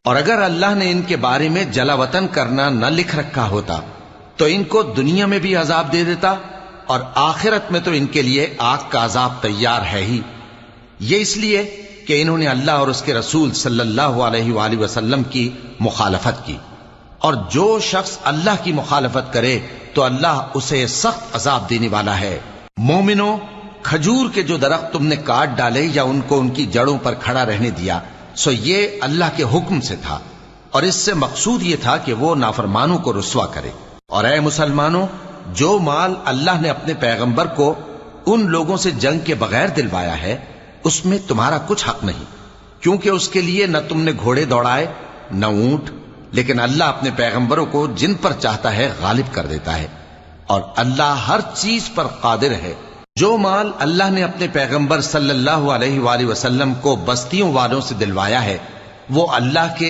اور اگر اللہ نے ان کے بارے میں جلا وطن کرنا نہ لکھ رکھا ہوتا تو ان کو دنیا میں بھی عذاب دے دیتا، اور آخرت میں تو ان کے لیے آگ کا عذاب تیار ہے ہی۔ یہ اس لیے کہ انہوں نے اللہ اور اس کے رسول صلی اللہ علیہ وآلہ وسلم کی مخالفت کی، اور جو شخص اللہ کی مخالفت کرے تو اللہ اسے سخت عذاب دینے والا ہے۔ مومنو، کھجور کے جو درخت تم نے کاٹ ڈالے یا ان کو ان کی جڑوں پر کھڑا رہنے دیا، سو یہ اللہ کے حکم سے تھا، اور اس سے مقصود یہ تھا کہ وہ نافرمانوں کو رسوا کرے۔ اور اے مسلمانوں، جو مال اللہ نے اپنے پیغمبر کو ان لوگوں سے جنگ کے بغیر دلوایا ہے، اس میں تمہارا کچھ حق نہیں، کیونکہ اس کے لیے نہ تم نے گھوڑے دوڑائے نہ اونٹ، لیکن اللہ اپنے پیغمبروں کو جن پر چاہتا ہے غالب کر دیتا ہے، اور اللہ ہر چیز پر قادر ہے۔ جو مال اللہ نے اپنے پیغمبر صلی اللہ علیہ وآلہ وسلم کو بستیوں والوں سے دلوایا ہے، وہ اللہ کے